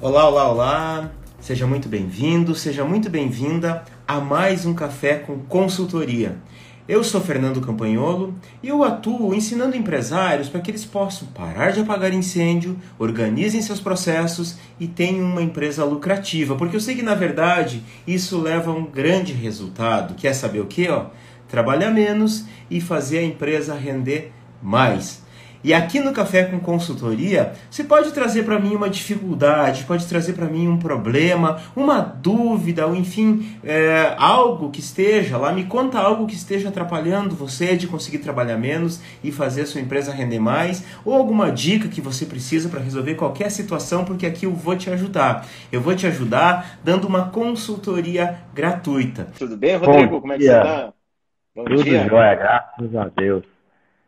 Olá, olá, olá! Seja muito bem-vindo, seja muito bem-vinda a mais um Café com Consultoria. Eu sou Fernando Campagnolo e eu atuo ensinando empresários para que eles possam parar de apagar incêndio, organizem seus processos e tenham uma empresa lucrativa, porque eu sei que na verdade isso leva a um grande resultado. Quer saber o que? Trabalhar menos e fazer a empresa render mais. E aqui no Café com Consultoria, você pode trazer para mim uma dificuldade, pode trazer para mim um problema, uma dúvida, ou enfim, algo que esteja lá, me conta algo que esteja atrapalhando você de conseguir trabalhar menos e fazer a sua empresa render mais, ou alguma dica que você precisa para resolver qualquer situação, porque aqui eu vou te ajudar. Eu vou te ajudar dando uma consultoria gratuita. Tudo bem, Bom Rodrigo? Como é que você dia, tá? Bom tudo dia. jóia, graças a Deus.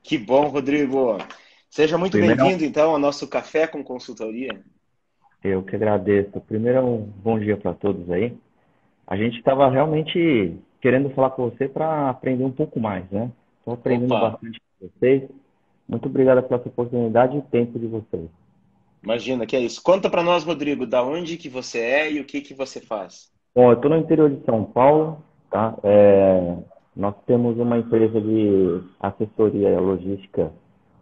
Que bom, Rodrigo. Seja muito Primeiro, bem-vindo, então, ao nosso Café com Consultoria. eu que agradeço. Primeiro, um bom dia para todos aí. A gente estava realmente querendo falar com você para aprender um pouco mais, né? Estou aprendendo Opa, bastante com vocês. Muito obrigado pela sua oportunidade e tempo de vocês. imagina, que é isso. Conta para nós, Rodrigo, da onde que você é e o que que você faz. Bom, eu estou no interior de São Paulo, tá? Nós temos uma empresa de assessoria logística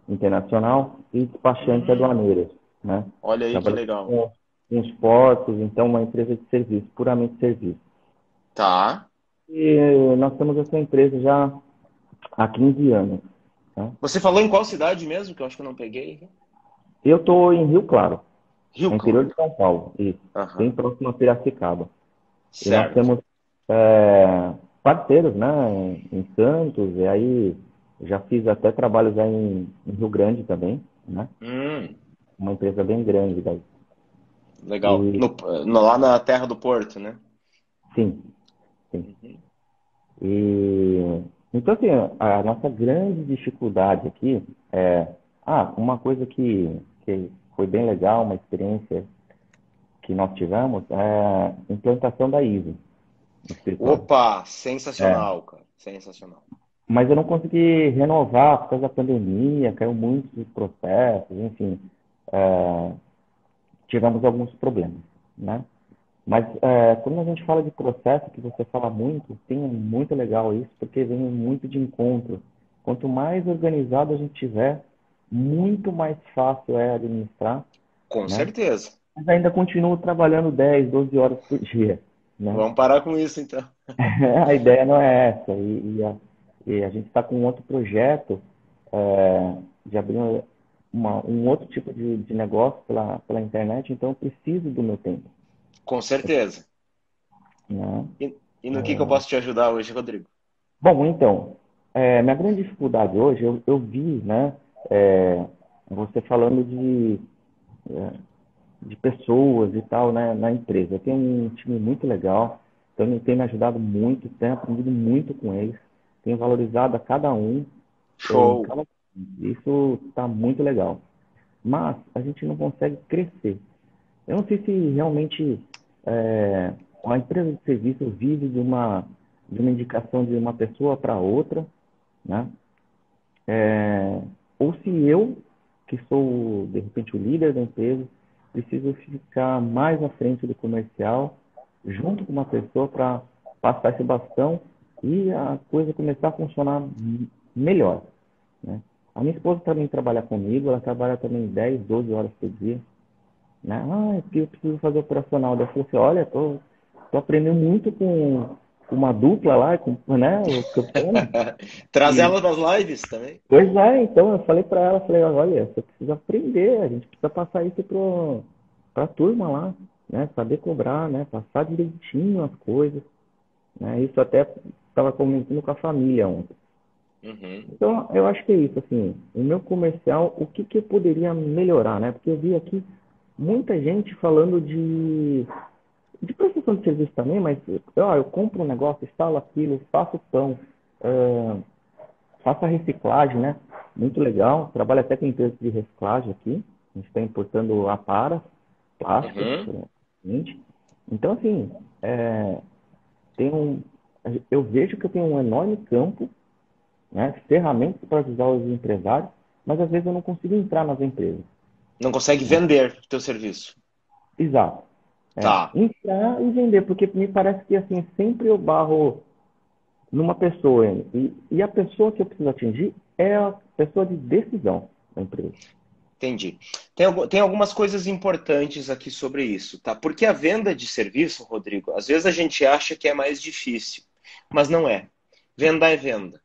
internacional e despachante Hum, aduaneiras, né? olha aí que Trabalhamos legal. com os portos, então uma empresa de serviço, puramente serviço. Tá. E nós temos essa empresa já há 15 anos, tá? Você falou em qual cidade mesmo, que eu acho que eu não peguei? Eu estou em Rio Claro, Rio no interior Claro. de São Paulo, e bem Aham. próximo a Piracicaba. E nós Certo. temos parceiros, né, em Santos, e aí já fiz até trabalhos aí em Rio Grande também, né? Hum, Uma empresa bem grande daí. legal. E Lá na Terra do Porto, né? sim, sim. Uhum. E então assim, a nossa grande dificuldade aqui é, uma coisa que foi bem legal, uma experiência que nós tivemos é a implantação da ISO no escritório. Opa, É, sensacional, cara. Sensacional. mas eu não consegui renovar por causa da pandemia, caiu muitos processos, enfim, é, tivemos alguns problemas, né? Mas quando a gente fala de processo, que você fala muito, sim, é muito legal isso, porque vem muito de encontro. Quanto mais organizado a gente tiver, muito mais fácil é administrar, Com né? certeza. Mas ainda continuo trabalhando 10, 12 horas por dia, né? Vamos parar com isso, então. A ideia não é essa. E a gente está com um outro projeto de abrir um outro tipo de negócio pela internet, então eu preciso do meu tempo, Com certeza. né? E no que eu posso te ajudar hoje, Rodrigo? Bom, então, minha grande dificuldade hoje, eu vi, né, é, você falando de pessoas e tal, né, na empresa. Eu tenho um time muito legal, então ele tem me ajudado muito, tenho aprendido muito com eles, tenho valorizado a cada um em Show. cada. Isso está muito legal. Mas a gente não consegue crescer. Eu não sei se realmente é, a empresa de serviço vive de uma indicação de uma pessoa para outra, né? Ou se eu, que sou de repente o líder da empresa, preciso ficar mais à frente do comercial, junto com uma pessoa para passar esse bastão e a coisa começar a funcionar melhor, né? A minha esposa também trabalha comigo, ela trabalha também 10, 12 horas por dia, né? É porque eu preciso fazer operacional. Daí eu falei assim, olha, tô aprendendo muito com uma dupla lá, né, o Campana. Traz E, ela das lives também. pois é, então eu falei para ela, falei, olha, você precisa aprender, a gente precisa passar isso pra turma lá, né? Saber cobrar, né? Passar direitinho as coisas, né? Isso até estava comentando com a família ontem. Uhum. Então, eu acho que é isso, assim, o meu comercial, o que que eu poderia melhorar, né? Porque eu vi aqui muita gente falando de prestação de serviço também, mas eu compro um negócio, instalo aquilo, faço pão, ah, faço a reciclagem, né? Muito legal. Trabalho até com empresa de reciclagem aqui. A gente está importando aparas, plásticos, Uhum. principalmente. Então, assim, é, tem um, eu vejo que eu tenho um enorme campo, né? Ferramentas para ajudar os empresários, mas às vezes eu não consigo entrar nas empresas, Não consegue né? vender o teu serviço. Exato. Tá. Entrar e vender, porque me parece que assim, sempre eu barro numa pessoa, e a pessoa que eu preciso atingir é a pessoa de decisão da empresa. Entendi. Tem algumas coisas importantes aqui sobre isso, tá? Porque a venda de serviço, Rodrigo, às vezes a gente acha que é mais difícil, mas não é. Venda é venda,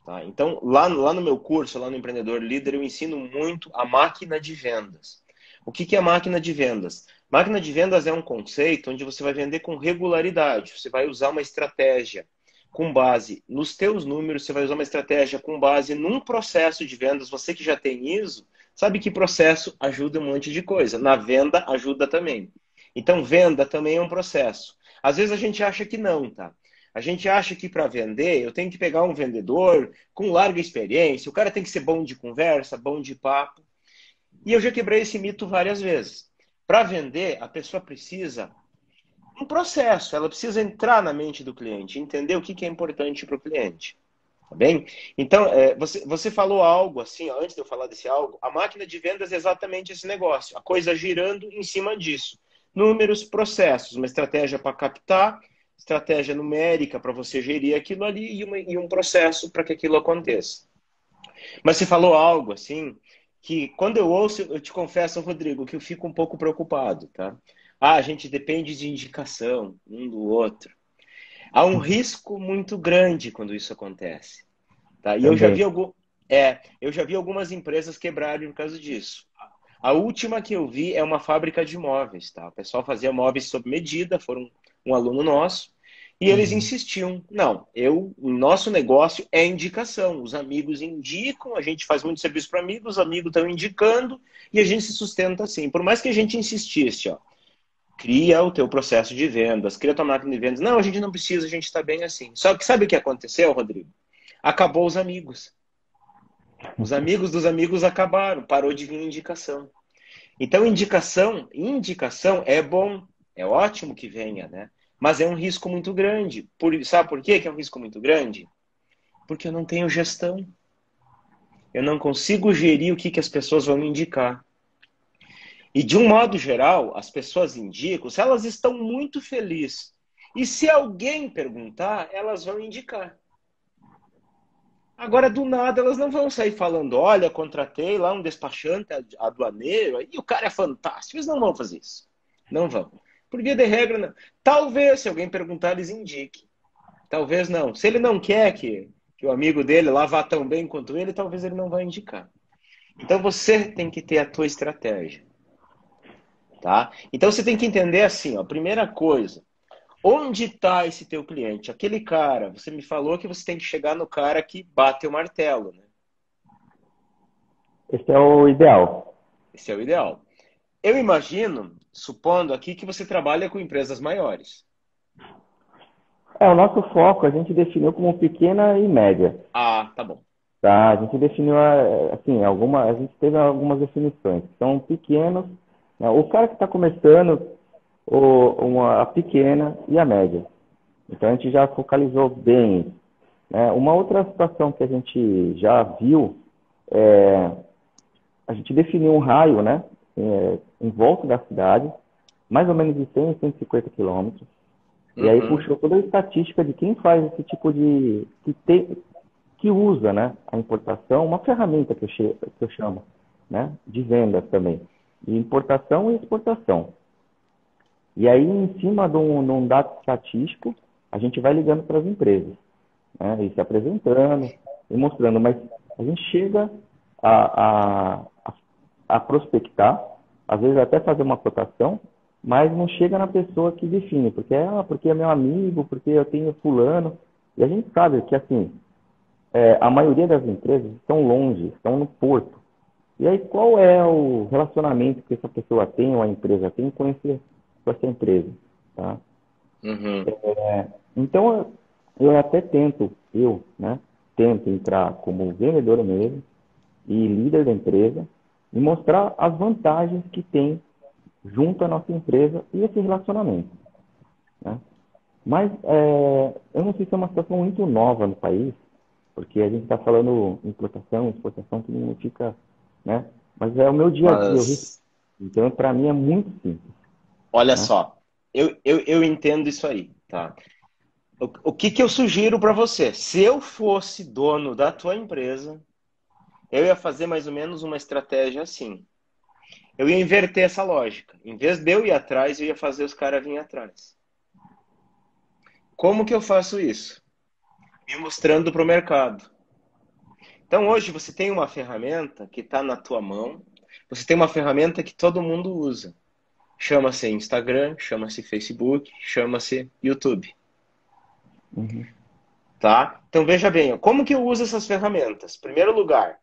tá? Então, lá no meu curso, lá no Empreendedor Líder, eu ensino muito a máquina de vendas. O que é máquina de vendas? Máquina de vendas é um conceito onde você vai vender com regularidade. Você vai usar uma estratégia com base nos teus números, você vai usar uma estratégia com base num processo de vendas. Você que já tem isso, sabe que processo ajuda um monte de coisa. Na venda ajuda também. Então, venda também é um processo. Às vezes a gente acha que não, tá? A gente acha que para vender eu tenho que pegar um vendedor com larga experiência, o cara tem que ser bom de conversa, bom de papo. E eu já quebrei esse mito várias vezes. Para vender, a pessoa precisa um processo, ela precisa entrar na mente do cliente, entender o que é importante para o cliente. Tá bem? Então, você falou algo assim, antes de eu falar desse algo, a máquina de vendas é exatamente esse negócio, a coisa girando em cima disso. Números, processos, uma estratégia para captar, estratégia numérica para você gerir aquilo ali e um processo para que aquilo aconteça. Mas você falou algo assim, que quando eu ouço, eu te confesso, Rodrigo, que eu fico um pouco preocupado, tá? Ah, a gente depende de indicação um do outro. Há um risco muito grande quando isso acontece. Tá? E Também. eu já vi algumas empresas quebrarem por causa disso. A última que eu vi é uma fábrica de móveis. Tá? O pessoal fazia móveis sob medida, foram um aluno nosso, e eles Uhum. insistiam. Não, o nosso negócio é indicação. Os amigos indicam, a gente faz muito serviço para amigos, os amigos estão indicando, e a gente se sustenta assim. Por mais que a gente insistisse, ó, cria o teu processo de vendas, cria a tua máquina de vendas. Não, a gente não precisa, a gente está bem assim. Só que sabe o que aconteceu, Rodrigo? Acabou os amigos. Os amigos dos amigos acabaram, parou de vir indicação. Então, indicação é bom, é ótimo que venha, né? Mas é um risco muito grande. Sabe por quê que é um risco muito grande? Porque eu não tenho gestão. Eu não consigo gerir o que as pessoas vão me indicar. E de um modo geral, as pessoas indicam se elas estão muito felizes. E se alguém perguntar, elas vão indicar. Agora, do nada, elas não vão sair falando, olha, contratei lá um despachante aduaneiro, e o cara é fantástico. Eles não vão fazer isso. Não vão. Por via de regra, não. Talvez, se alguém perguntar, eles indiquem. Talvez não. Se ele não quer que o amigo dele lá vá tão bem quanto ele, talvez ele não vai indicar. Então, você tem que ter a tua estratégia. Tá? Então, você tem que entender assim, ó, primeira coisa, onde está esse teu cliente? Aquele cara, você me falou que você tem que chegar no cara que bate o martelo, né? Esse é o ideal. Esse é o ideal. Eu imagino, supondo aqui, que você trabalha com empresas maiores. O nosso foco a gente definiu como pequena e média. Ah, tá bom. Tá? A gente definiu, assim, a gente teve algumas definições. São pequenos, né? O cara que está começando, a pequena e a média. Então a gente já focalizou bem, né? Uma outra situação que a gente já viu, a gente definiu um raio, né? Em volta da cidade, mais ou menos de 100 a 150 quilômetros. E aí Uhum. puxou toda a estatística de quem faz esse tipo que usa, né, a importação, uma ferramenta que eu chamo, né, de vendas também, de importação e exportação. E aí, em cima de um dado estatístico, a gente vai ligando para as empresas, né, e se apresentando e mostrando, mas a gente chega a, a, a prospectar, às vezes até fazer uma cotação, mas não chega na pessoa que define, porque é meu amigo, porque eu tenho fulano, e a gente sabe que, assim, a maioria das empresas estão longe, estão no porto. E aí, qual é o relacionamento que essa pessoa tem, ou a empresa tem, com essa empresa? Tá? Uhum. Então, eu até né, tento entrar como vendedor mesmo, e líder da empresa, e mostrar as vantagens que tem junto à nossa empresa e esse relacionamento. Né? Mas eu não sei se é uma situação muito nova no país, porque a gente está falando importação, exportação, todo mundo fica, né? Mas é o meu dia a dia, Mas, então para mim é muito simples. Olha né? só, eu entendo isso aí, tá? O que que eu sugiro para você? Se eu fosse dono da tua empresa, eu ia fazer mais ou menos uma estratégia assim. Eu ia inverter essa lógica. Em vez de eu ir atrás, eu ia fazer os caras virem atrás. Como que eu faço isso? Me mostrando para o mercado. Então hoje você tem uma ferramenta que está na tua mão, você tem uma ferramenta que todo mundo usa. Chama-se Instagram, chama-se Facebook, chama-se YouTube. Uhum. Tá? Então veja bem, ó, como que eu uso essas ferramentas? Primeiro lugar,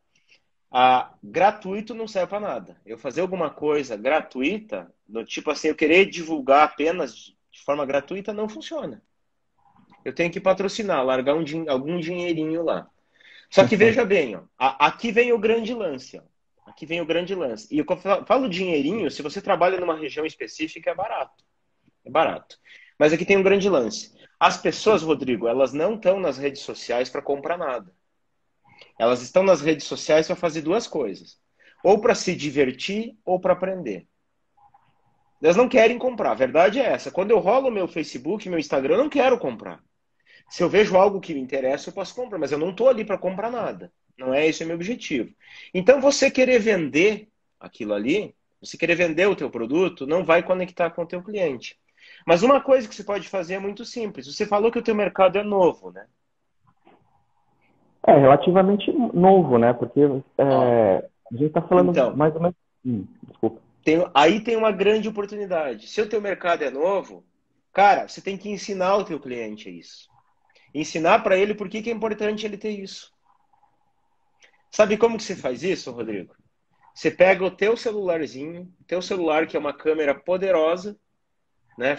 gratuito não serve para nada. Eu fazer alguma coisa gratuita, do tipo assim, eu querer divulgar apenas de forma gratuita, não funciona. Eu tenho que patrocinar, largar algum dinheirinho lá. Só que veja bem, ó, aqui vem o grande lance. Ó. Aqui vem o grande lance. E eu falo dinheirinho, se você trabalha numa região específica, é barato. É barato. Mas aqui tem um grande lance. As pessoas, Rodrigo, elas não estão nas redes sociais para comprar nada. Elas estão nas redes sociais para fazer duas coisas. Ou para se divertir, ou para aprender. Elas não querem comprar. A verdade é essa. Quando eu rolo meu Facebook, meu Instagram, eu não quero comprar. Se eu vejo algo que me interessa, eu posso comprar, mas eu não estou ali para comprar nada. Não é esse o meu objetivo. Então, você querer vender aquilo ali, você querer vender o teu produto, não vai conectar com o teu cliente. Mas uma coisa que você pode fazer é muito simples. Você falou que o teu mercado é novo, né? É relativamente novo, né? Porque Ó, a gente está falando então, mais ou menos. Desculpa. aí tem uma grande oportunidade. Se o teu mercado é novo, cara, você tem que ensinar o teu cliente isso. Ensinar para ele por que que é importante ele ter isso. Sabe como que você faz isso, Rodrigo? Você pega o teu celularzinho, teu celular que é uma câmera poderosa, né?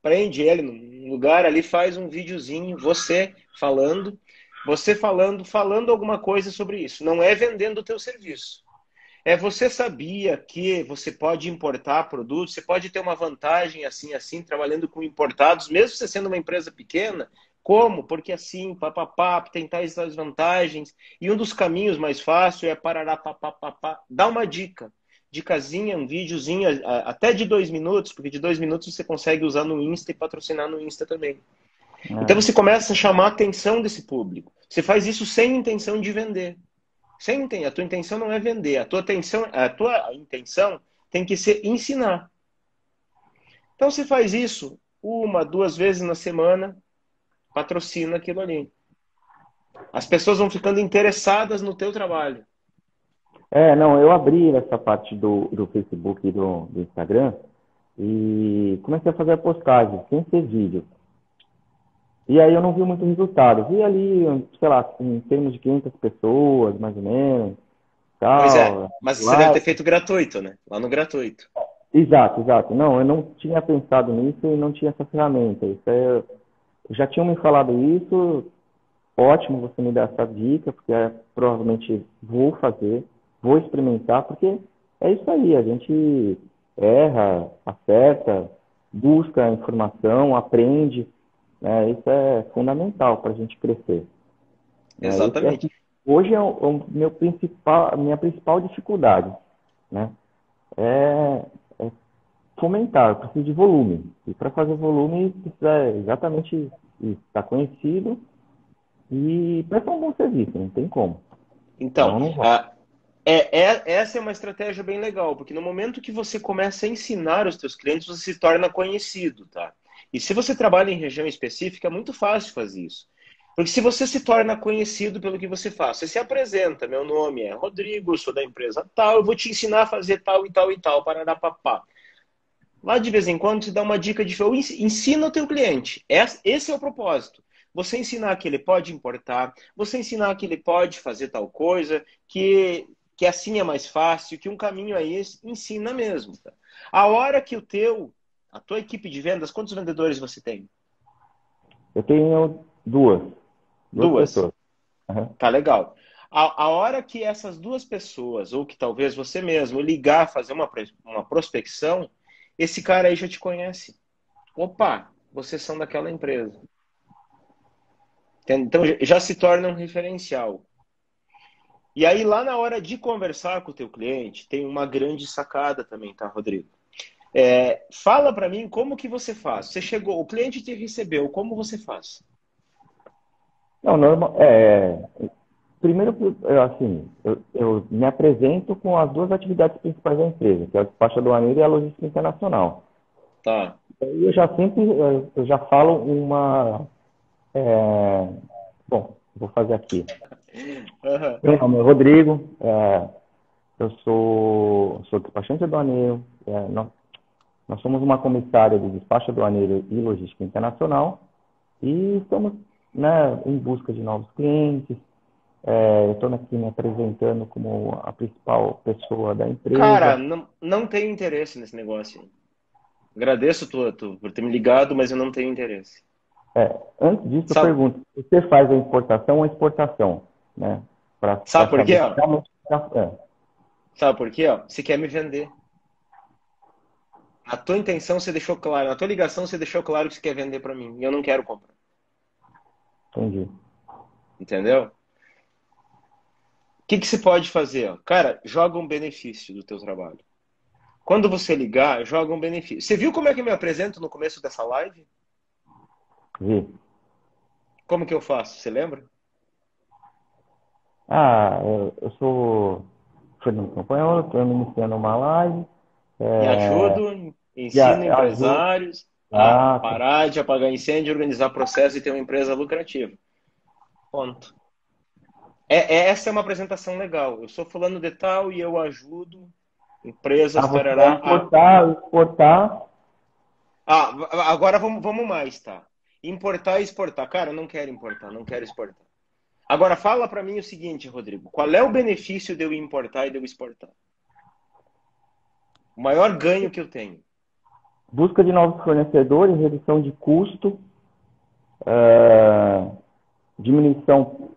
Prende ele num lugar ali, faz um videozinho, falando alguma coisa sobre isso. Não é vendendo o teu serviço. É você sabia que você pode importar produtos, você pode ter uma vantagem assim, assim, trabalhando com importados, mesmo você sendo uma empresa pequena. Como? Porque assim, papapá, tem tais vantagens. E um dos caminhos mais fáceis é parará, papapá. Dá uma dica. Dicasinha, um videozinho, até de 2 minutos, porque de 2 minutos você consegue usar no Insta e patrocinar no Insta também. Então você começa a chamar a atenção desse público. Você faz isso sem intenção de vender. A tua intenção não é vender, a tua intenção tem que ser ensinar. Então você faz isso 1, 2 vezes na semana, patrocina aquilo ali. As pessoas vão ficando interessadas no teu trabalho. Não, eu abri essa parte do Facebook e do Instagram e comecei a fazer a postagem, sem ser vídeo. E aí eu não vi muito resultado. Vi ali, sei lá, em termos de 500 pessoas, mais ou menos, Pois é, tal, mas você deve ter like. feito gratuito, né? Lá no gratuito. Exato, exato. Não, eu não tinha pensado nisso e não tinha essa ferramenta. Já tinham me falado isso, ótimo você me dar essa dica, porque provavelmente vou fazer, vou experimentar, porque é isso aí, a gente erra, acerta, busca informação, aprende, né? Isso é fundamental para a gente crescer. Né? Exatamente. Hoje é a minha principal dificuldade, né? É fomentar, eu preciso de volume. E para fazer volume, precisa exatamente isso, estar conhecido e prestar um bom serviço, não tem como. Então, Senão não vai. essa é uma estratégia bem legal, porque no momento que você começa a ensinar os teus clientes, você se torna conhecido, tá? E se você trabalha em região específica, é muito fácil fazer isso. Porque se você se torna conhecido pelo que você faz, você se apresenta, meu nome é Rodrigo, eu sou da empresa tal, eu vou te ensinar a fazer tal e tal e tal, parará. Lá de vez em quando te dá uma dica de ensina o teu cliente. Esse é o propósito. Você ensinar que ele pode importar, você ensinar que ele pode fazer tal coisa, que assim é mais fácil, que um caminho é esse, ensina mesmo. Tá? A hora que a tua equipe de vendas, quantos vendedores você tem? Eu tenho duas Duas. pessoas. Uhum. Tá legal. A hora que essas duas pessoas, ou que talvez você mesmo, ligar, fazer uma prospecção, esse cara aí já te conhece. Opa, vocês são daquela empresa. Então já se torna um referencial. E aí lá na hora de conversar com o teu cliente, tem uma grande sacada também, tá, Rodrigo? Fala para mim como que você faz. Você chegou, o cliente te recebeu, como você faz? Não, normal, primeiro, assim, eu me apresento com as duas atividades principais da empresa, que é a despacho aduaneiro e a logística internacional. Tá. E eu já falo é, bom, vou fazer aqui. Aham. Meu nome é Rodrigo, eu sou despachante aduaneiro, nós somos uma comissária de despacho aduaneiro e logística internacional e estamos, né, em busca de novos clientes. Eu estou aqui me apresentando como a principal pessoa da Cara, empresa. não tenho interesse nesse negócio aí. Agradeço tu por ter me ligado, mas eu não tenho interesse. Antes disso, eu Sabe, pergunto, você faz a importação ou a exportação, né? Para sabe por quê, saber se ó? realmente... Sabe por quê, ó? Você quer me vender. A tua intenção você deixou claro, na tua ligação você deixou claro que você quer vender para mim. E eu não quero comprar. Entendi. Entendeu? O que que você pode fazer, ó? Cara, joga um benefício do teu trabalho. Quando você ligar, joga um benefício. Você viu como é que eu me apresento no começo dessa live? Vi. Como que eu faço? Você lembra? Eu sou Fernando Campanholo, estou iniciando uma live, E é, ajudo, e ensino ajudo... empresários a Ah, tá. parar de apagar incêndio, organizar processo e ter uma empresa lucrativa. Ponto. Essa é uma apresentação legal. Eu sou fulano de tal e eu ajudo empresas Você vai tarará, exportar... agora vamos mais, tá? Importar e exportar. Cara, eu não quero importar, não quero exportar. Agora fala para mim o seguinte, Rodrigo. Qual é o benefício de eu importar e de eu exportar? O maior ganho que eu tenho. Busca de novos fornecedores, redução de custo, é, diminuição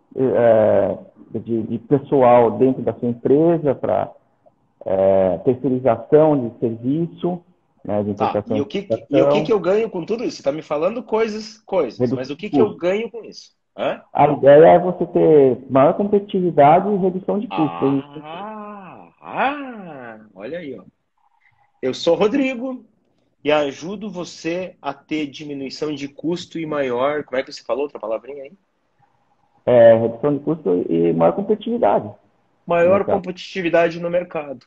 de pessoal dentro da sua empresa para terceirização de serviço, né, de Tá, importação e e o que que exportação, eu ganho com tudo isso? Você está me falando coisas, mas redução o de que que eu custo. ganho com isso? Hã? A ideia é você ter maior competitividade e redução de custo. Olha aí, ó. Eu sou Rodrigo e ajudo você a ter diminuição de custo e maior. Como é que você falou outra palavrinha aí? Redução de custo e maior competitividade no Maior mercado. competitividade no mercado.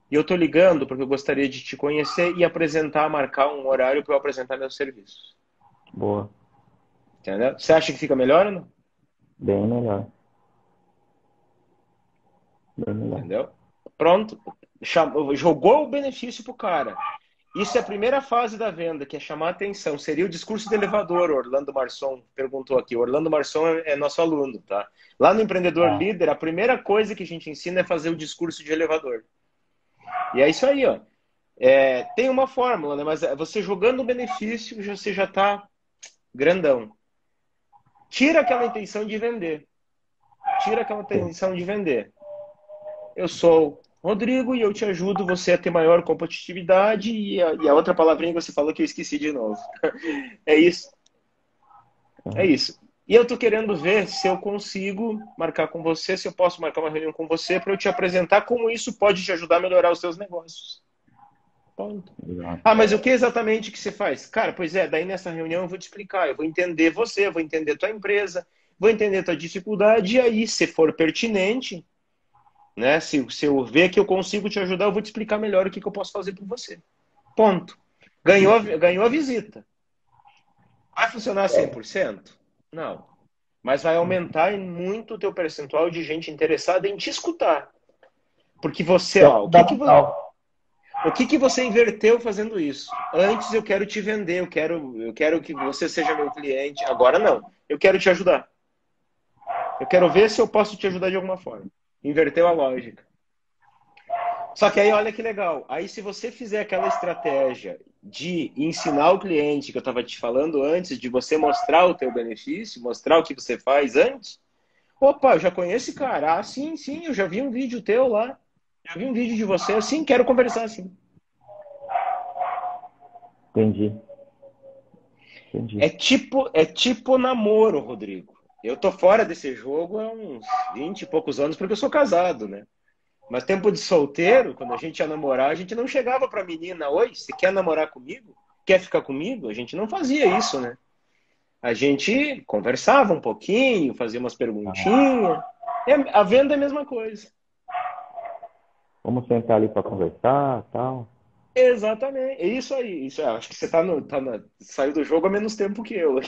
E eu tô ligando porque eu gostaria de te conhecer e apresentar, marcar um horário para eu apresentar meus serviços. Boa, Entendeu? Você acha que fica melhor ou não? bem melhor, bem melhor. Entendeu? Pronto. Jogou o benefício pro cara. Isso é a primeira fase da venda, que é chamar a atenção. Seria o discurso de elevador, Orlando Marson perguntou aqui. O Orlando Marson é nosso aluno, tá? Lá no Empreendedor Ah, Líder, a primeira coisa que a gente ensina é fazer o discurso de elevador. E é isso aí, ó. Tem uma fórmula, né? Mas você jogando o benefício, você já tá grandão. Tira aquela intenção de vender. Tira aquela sim. intenção de vender. Eu sou Rodrigo e eu te ajudo você a ter maior competitividade e a outra palavrinha que você falou que eu esqueci de novo. É isso. É Uhum. isso. E eu tô querendo ver se eu consigo marcar com você, se eu posso marcar uma reunião com você para eu te apresentar como isso pode te ajudar a melhorar os seus negócios. Ponto. Exato. Ah, mas o que exatamente que você faz? Cara, pois é, daí nessa reunião eu vou te explicar, eu vou entender você, eu vou entender tua empresa, vou entender tua dificuldade e aí, se for pertinente, né? Se eu ver que eu consigo te ajudar, eu vou te explicar melhor o que eu posso fazer por você. Ponto. Ganhou a visita. Vai funcionar 100%? Não. Mas vai aumentar em muito o teu percentual de gente interessada em te escutar. Porque você, É ó, fundamental. o que que você inverteu fazendo isso? Antes eu quero te vender, eu quero que você seja meu cliente. Agora não. Eu quero te ajudar. Eu quero ver se eu posso te ajudar de alguma forma. Inverteu a lógica. Só que aí olha que legal. Aí se você fizer aquela estratégia de ensinar o cliente que eu estava te falando antes, de você mostrar o teu benefício, mostrar o que você faz antes, opa, eu já conheço esse cara. Ah, sim, sim, eu já vi um vídeo teu lá. Já vi um vídeo de você, assim, quero conversar assim. Entendi, entendi. É tipo namoro, Rodrigo. Eu tô fora desse jogo há uns 20 e poucos anos porque eu sou casado, né? Mas tempo de solteiro, quando a gente ia namorar, a gente não chegava pra menina, oi, você quer namorar comigo? Quer ficar comigo? A gente não fazia isso, né? A gente conversava um pouquinho, fazia umas perguntinhas. A venda é a mesma coisa. Vamos sentar ali para conversar, tal. Exatamente. É isso aí. Isso, acho que você saiu do jogo há menos tempo que eu.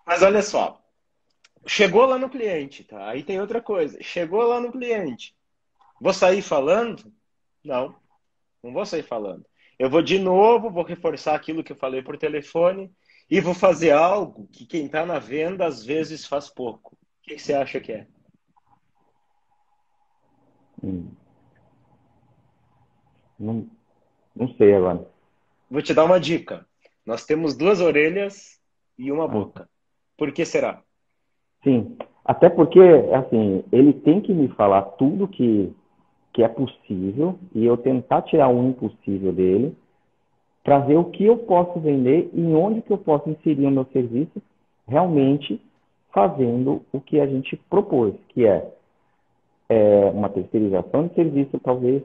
Mas olha só, chegou lá no cliente, tá? Aí tem outra coisa. Chegou lá no cliente. Vou sair falando? Não, não vou sair falando. Eu vou de novo, vou reforçar aquilo que eu falei por telefone e vou fazer algo que quem está na venda às vezes faz pouco. O que você acha que é? Hum, Não, não sei agora. Vou te dar uma dica. Nós temos duas orelhas e uma Ah, boca. Por que será? sim, até porque, assim, ele tem que me falar tudo que é possível e eu tentar tirar o impossível dele para ver o que eu posso vender e onde que eu posso inserir o meu serviço realmente fazendo o que a gente propôs, que é uma terceirização de serviço, talvez,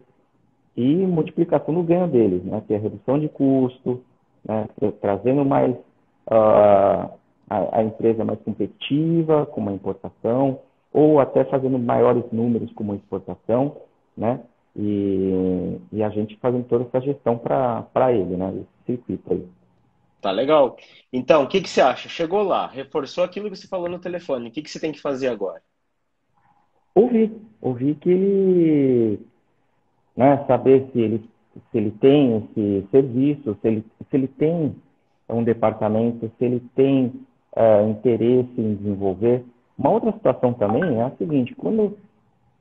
e multiplicação do ganho deles, né? Que é redução de custo, né? Trazendo mais uh, a empresa mais competitiva, com uma importação, ou até fazendo maiores números com uma exportação, né? E a gente fazendo toda essa gestão para ele, né? Esse circuito aí. Tá legal. Então, o que que você acha? Chegou lá, reforçou aquilo que você falou no telefone. O que que você tem que fazer agora? Ouvir que ele, né, saber se ele tem esse serviço, se ele tem um departamento, se ele tem interesse em desenvolver. Uma outra situação também é a seguinte,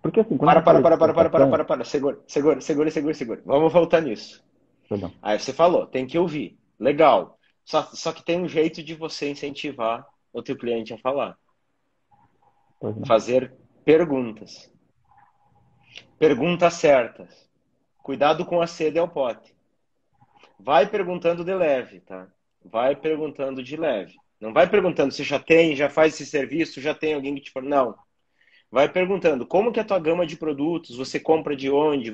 porque assim, quando a Para, gente para, fala de para, para, para, para, exportação, para, para. Segura, segura, segura, segura, segura. Vamos voltar nisso. perdão, Aí você falou, tem que ouvir. Legal. Só que tem um jeito de você incentivar o teu cliente a falar. pois não. Fazer perguntas. Perguntas certas. Cuidado com a sede ao pote. Vai perguntando de leve, tá? Vai perguntando de leve. Não vai perguntando se já tem, já faz esse serviço, já tem alguém que te fala. Não. Vai perguntando como que é a tua gama de produtos, você compra de onde,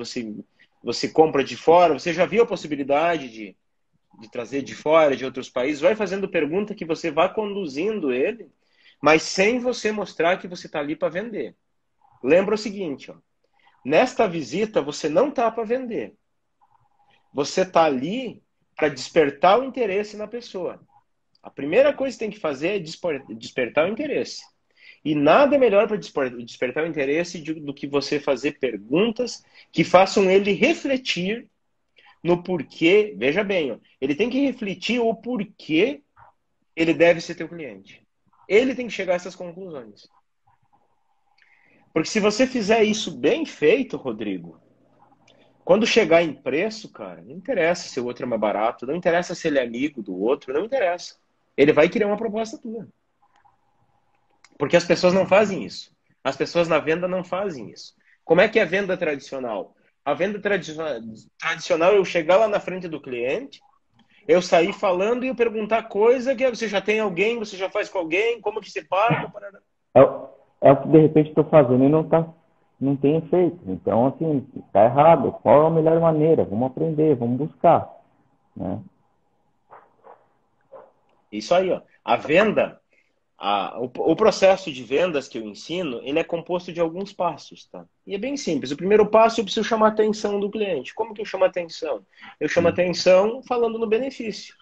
você compra de fora, você já viu a possibilidade de trazer de fora, de outros países? Vai fazendo pergunta que você vai conduzindo ele, mas sem você mostrar que você está ali para vender. Lembra o seguinte, ó, nesta visita você não está para vender. Você está ali para despertar o interesse na pessoa. A primeira coisa que tem que fazer é despertar o interesse. E nada melhor para despertar o interesse do que você fazer perguntas que façam ele refletir no porquê. Veja bem, ó, ele tem que refletir o porquê ele deve ser teu cliente. Ele tem que chegar a essas conclusões. Porque se você fizer isso bem feito, Rodrigo, quando chegar em preço, cara, não interessa se o outro é mais barato, não interessa se ele é amigo do outro, não interessa. Ele vai querer uma proposta tua. Porque as pessoas não fazem isso. As pessoas na venda não fazem isso. Como é que é a venda tradicional? A venda tradicional é eu chegar lá na frente do cliente, eu sair falando e eu perguntar coisa que você já tem alguém, você já faz com alguém, como que você paga? É, é o que de repente estou fazendo e não tem efeito. Então, assim, está errado. Qual é a melhor maneira? Vamos aprender, vamos buscar, né? Isso aí, ó. A venda, o processo de vendas que eu ensino, ele é composto de alguns passos, tá? E é bem simples. O primeiro passo, eu preciso chamar a atenção do cliente. Como que eu chamo a atenção? Eu chamo a Hum, atenção falando no benefício.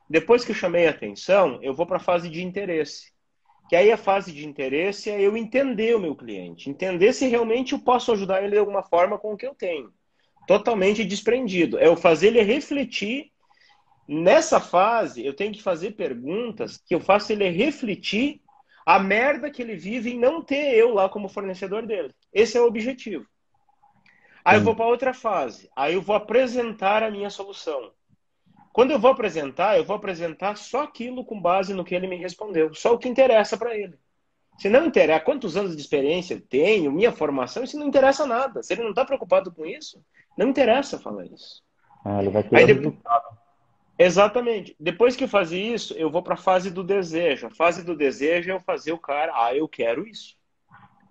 Depois que eu chamei a atenção, eu vou para a fase de interesse. Que aí a fase de interesse é eu entender o meu cliente. Entender se realmente eu posso ajudar ele de alguma forma com o que eu tenho. Totalmente desprendido. É eu fazer ele refletir. Nessa fase, eu tenho que fazer perguntas que eu faço ele refletir a merda que ele vive em não ter eu lá como fornecedor dele. Esse é o objetivo. Aí eu vou sim, para outra fase. Aí eu vou apresentar a minha solução. Quando eu vou apresentar só aquilo com base no que ele me respondeu. Só o que interessa para ele. Se não interessa quantos anos de experiência eu tenho, minha formação, isso não interessa nada. Se ele não está preocupado com isso, não interessa falar isso. ele vai querer Aí o resultado. exatamente. Depois que eu fazer isso, eu vou para a fase do desejo. A fase do desejo é eu fazer o cara, eu quero isso.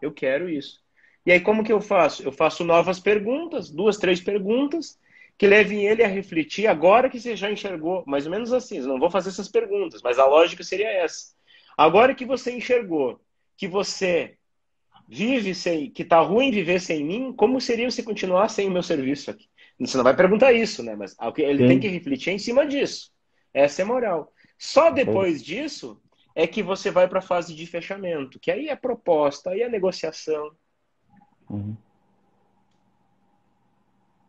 Eu quero isso. E aí como que eu faço? Eu faço novas perguntas, 2, 3 perguntas, que levem ele a refletir agora que você já enxergou, mais ou menos assim, eu não vou fazer essas perguntas, mas a lógica seria essa. Agora que você enxergou que você vive sem, que tá ruim viver sem mim, como seria você continuar sem o meu serviço aqui? Você não vai perguntar isso, né? Mas ele tem que Sim. refletir em cima disso. Essa é a moral. Só Então, depois disso é que você vai para a fase de fechamento, que aí é proposta, aí é negociação. uhum,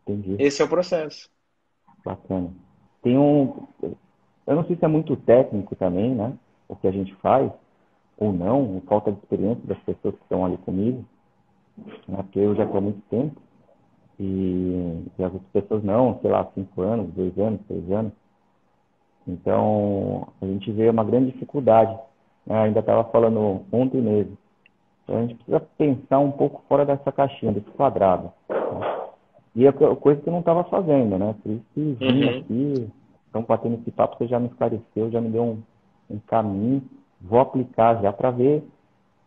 entendi. Esse é o processo. Bacana. Tem um. Eu não sei se é muito técnico também, né? O que a gente faz, ou não, falta de experiência das pessoas que estão ali comigo, né? Porque eu já estou há muito tempo, e as outras pessoas não, sei lá, 5 anos, 2 anos, 3 anos. Então, a gente vê uma grande dificuldade, né? Ainda estava falando ontem mesmo. Então, a gente precisa pensar um pouco fora dessa caixinha, desse quadrado. E é coisa que eu não estava fazendo, né? Por isso que vim Uhum. aqui, então batendo esse papo, você já me esclareceu, já me deu um caminho. Vou aplicar já para ver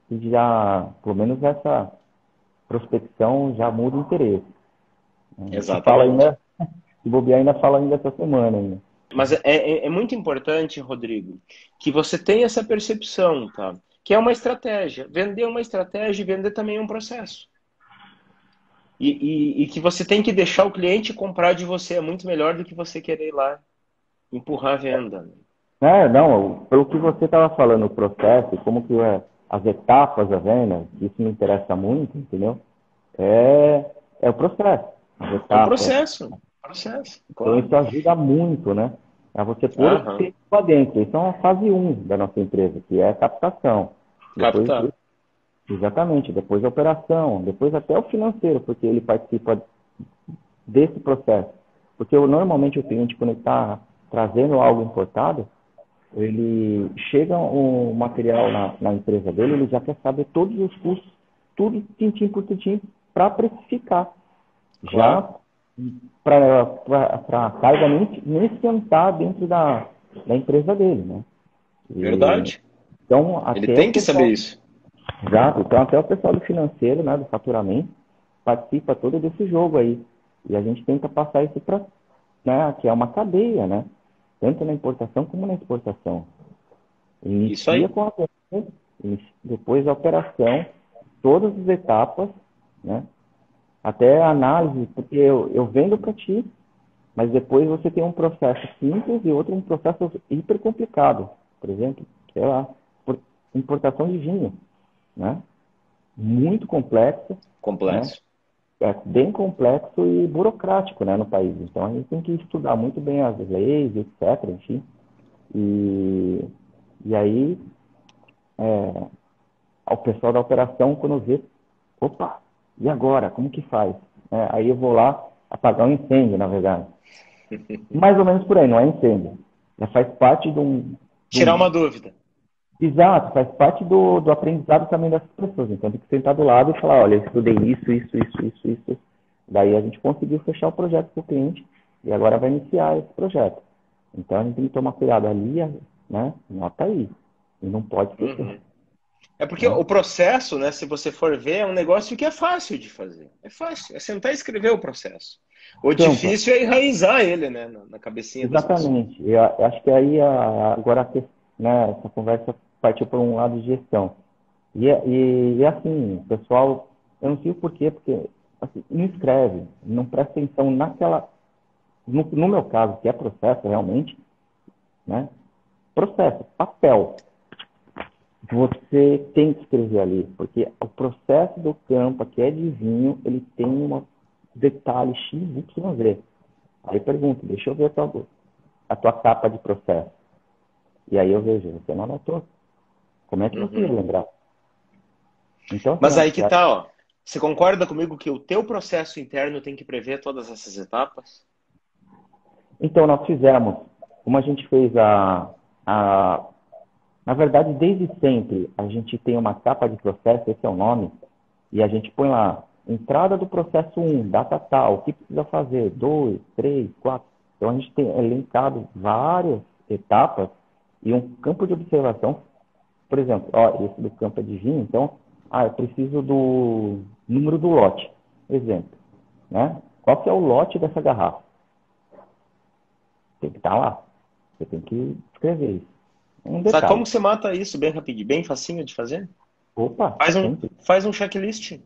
se já, pelo menos essa prospecção já muda o interesse. Se fala Exatamente. ainda, se bobear, ainda fala ainda essa semana ainda. Mas é muito importante, Rodrigo, que você tenha essa percepção, tá? Que é uma estratégia. Vender é uma estratégia e vender também é um processo. E que você tem que deixar o cliente comprar de você é muito melhor do que você querer ir lá empurrar a venda. É, não, pelo que você estava falando, o processo, como que é as etapas da venda, isso me interessa muito, entendeu? É o processo, as É um etapas. processo. Processo, Então claro. isso ajuda muito, né? A você pôr esse Aham. cliente lá dentro. Isso é a fase um da nossa empresa, que é a captação. Depois, Captar. exatamente, depois a operação, depois até o financeiro, porque ele participa desse processo. Porque normalmente o cliente, quando ele está trazendo algo importado, ele chega o material na empresa dele, ele já quer saber todos os custos, tudo tintim por tintim, para precificar. Claro. Já para a carga nem sentar dentro da empresa dele, né? E, Verdade. então, Ele até o tem que saber pessoal, isso. exato, então até o pessoal do financeiro, né, do faturamento, participa todo desse jogo aí. E a gente tenta passar isso para, né, que é uma cadeia, né? Tanto na importação como na exportação. Isso Inicia aí. com a venda, depois a operação, todas as etapas, né? Até a análise, porque eu vendo para ti, mas depois você tem um processo simples e outro um processo hiper complicado. Por exemplo, sei lá, importação de vinho, né? Muito complexo, né? Complexo. É bem complexo e burocrático, né, no país. Então a gente tem que estudar muito bem as leis, etc. Enfim. E, e aí o pessoal da operação, quando vê, opa, e agora? Como que faz? Aí eu vou lá apagar um incêndio, na verdade. Mais ou menos por aí, não é incêndio. Já faz parte de Tirar um uma dúvida. exato, faz parte do aprendizado também dessas pessoas. Então tem que sentar do lado e falar, olha, eu estudei isso. Daí a gente conseguiu fechar o projeto com o cliente e agora vai iniciar esse projeto. Então a gente tem que tomar cuidado ali, né? Nota aí. E não pode esquecer. Uhum. É porque Né? o processo, né, se você for ver, é um negócio que é fácil de fazer. É fácil, é sentar e escrever o processo. O Campa, difícil é enraizar ele, né, na cabecinha das pessoas. exatamente. Eu acho que aí agora né, essa conversa partiu por um lado de gestão. E assim, pessoal, eu não sei o porquê, porque assim, não escreve, não presta atenção naquela. No meu caso, que é processo realmente, né? Processo, papel. Você tem que escrever ali, porque o processo do campo, que é de vinho, ele tem um detalhe X, Y, Z. Aí pergunto, deixa eu ver a tua capa de processo. E aí eu vejo, você não anotou. Como é que você ia Uhum. lembrar? Então, assim, Mas aí que tá, ó. Você concorda comigo que o teu processo interno tem que prever todas essas etapas? então nós fizemos, como a gente fez a na verdade, desde sempre, a gente tem uma capa de processo, esse é o nome, e a gente põe lá, entrada do processo 1, data tal, o que precisa fazer, 2, 3, 4. Então, a gente tem elencado várias etapas e um campo de observação. Por exemplo, ó, esse do campo é de vinho, então, eu preciso do número do lote, exemplo, né? Qual que é o lote dessa garrafa? Tem que estar lá. Você tem que escrever isso. Um Sabe detalhe. como que você mata isso bem rapidinho, bem facinho de fazer? Opa, sempre. Faz um checklist.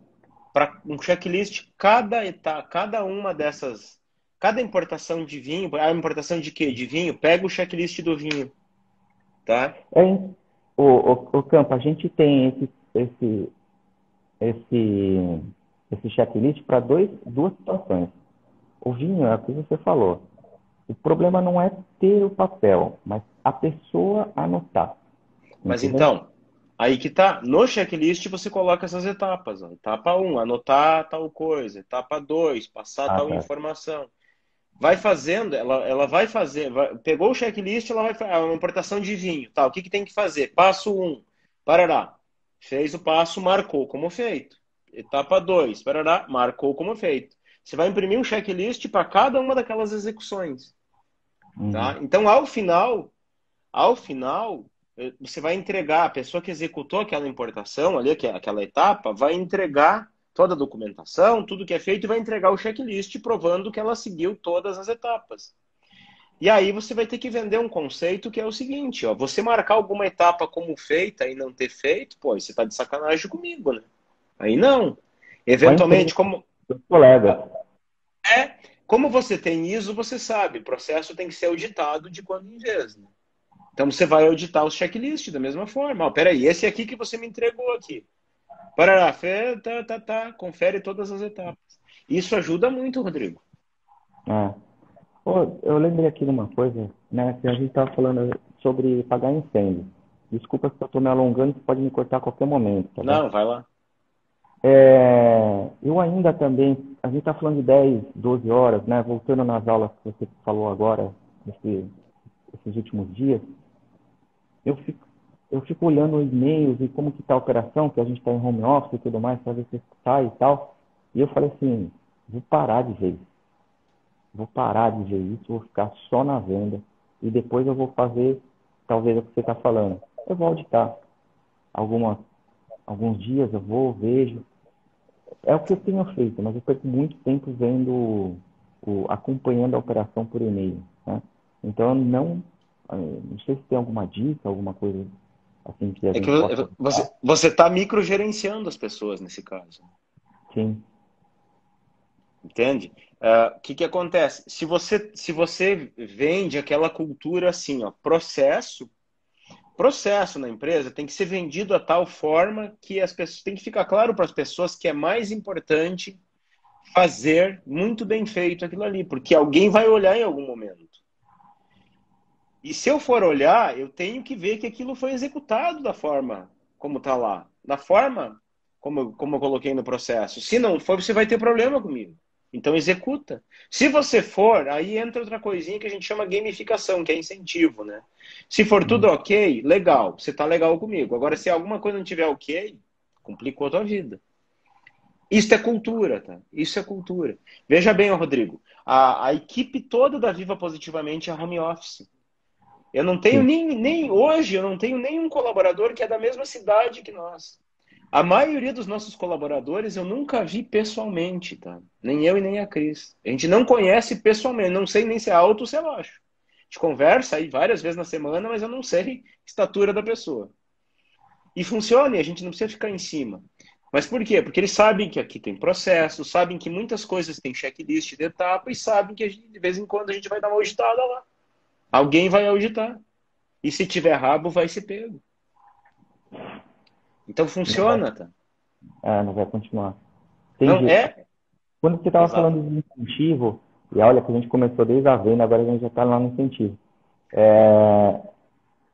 Para um checklist, cada uma dessas, cada importação de vinho, a importação de quê? De vinho, pega o checklist do vinho, tá? É, o Campo, a gente tem esse checklist para duas situações. O vinho é o que você falou. O problema não é ter o papel, mas a pessoa anotar. Mas Entendeu? então, aí que tá, no checklist você coloca essas etapas, ó. Etapa 1, anotar tal coisa. Etapa 2, passar Ah, tal tá. informação. Vai fazendo, ela vai fazer, pegou o checklist, ela vai fazer uma importação de vinho, tá? O que tem que fazer? Passo 1, parará. Fez o passo, marcou como feito. Etapa 2, parará, marcou como feito. Você vai imprimir um checklist para cada uma daquelas execuções, Uhum. tá? Então, ao final, você vai entregar, a pessoa que executou aquela importação ali, aquela etapa, vai entregar toda a documentação, tudo que é feito, e vai entregar o checklist provando que ela seguiu todas as etapas. E aí você vai ter que vender um conceito que é o seguinte, ó, você marcar alguma etapa como feita e não ter feito, pô, você tá de sacanagem comigo, né? Aí não. Vai Eventualmente, imprimir para os colegas. como você tem ISO, você sabe, o processo tem que ser auditado de quando em vez, né? Então você vai auditar os checklists da mesma forma. Ó, peraí, esse aqui que você me entregou aqui. Parará, confere todas as etapas. Isso ajuda muito, Rodrigo. É. Pô, eu lembrei aqui de uma coisa, né? Que a gente estava falando sobre pagar incêndio. Desculpa se eu estou me alongando, você pode me cortar a qualquer momento, tá bom? Não, vai lá. Eu ainda também, a gente está falando de 10, 12 horas, né? Voltando nas aulas que você falou agora, esses últimos dias, eu fico, eu fico olhando os e-mails e como que está a operação, que a gente está em home office e tudo mais, para ver se sai e tal. E eu falei assim, vou parar de ver isso. Vou parar de ver isso, vou ficar só na venda. E depois eu vou fazer, talvez, o que você está falando. Eu vou auditar. Alguns dias eu vou, vejo. É o que eu tenho feito, mas eu perco muito tempo vendo, acompanhando a operação por e-mail, né? Então, eu não sei se tem alguma dica, alguma coisa assim que a É que gente possa usar. você está microgerenciando as pessoas nesse caso. Sim, Entende? O que acontece? Se você vende aquela cultura assim, ó, processo na empresa tem que ser vendido a tal forma que as pessoas tem que ficar claro para as pessoas que é mais importante fazer muito bem feito aquilo ali, porque alguém vai olhar em algum momento. E se eu for olhar, eu tenho que ver que aquilo foi executado da forma como está lá, da forma como eu coloquei no processo. Se não for, você vai ter problema comigo. Então executa. Se você for, aí entra outra coisinha que a gente chama gamificação, que é incentivo, né? Se for tudo ok, legal, você tá legal comigo. Agora, se alguma coisa não tiver ok, complicou a tua vida. Isso é cultura, tá? Isso é cultura. Veja bem, Rodrigo, a equipe toda da Viva Positivamente é home office. Eu não tenho sim. nem hoje, eu não tenho nenhum colaborador que é da mesma cidade que nós. A maioria dos nossos colaboradores eu nunca vi pessoalmente, tá? Nem eu e nem a Cris. A gente não conhece pessoalmente, não sei nem se é alto ou se é baixo. A gente conversa aí várias vezes na semana, mas eu não sei a estatura da pessoa. E funciona, e a gente não precisa ficar em cima. Mas por quê? Porque eles sabem que aqui tem processo, sabem que muitas coisas têm checklist de etapa e sabem que de vez em quando a gente vai dar uma auditada lá. Alguém vai auditar. E se tiver rabo, vai ser pego. Então Não vai, funciona, tá? não vai continuar. Não Entendi. é Quando você estava exato. falando de incentivo, e olha que a gente começou desde a venda, agora a gente já está lá no incentivo.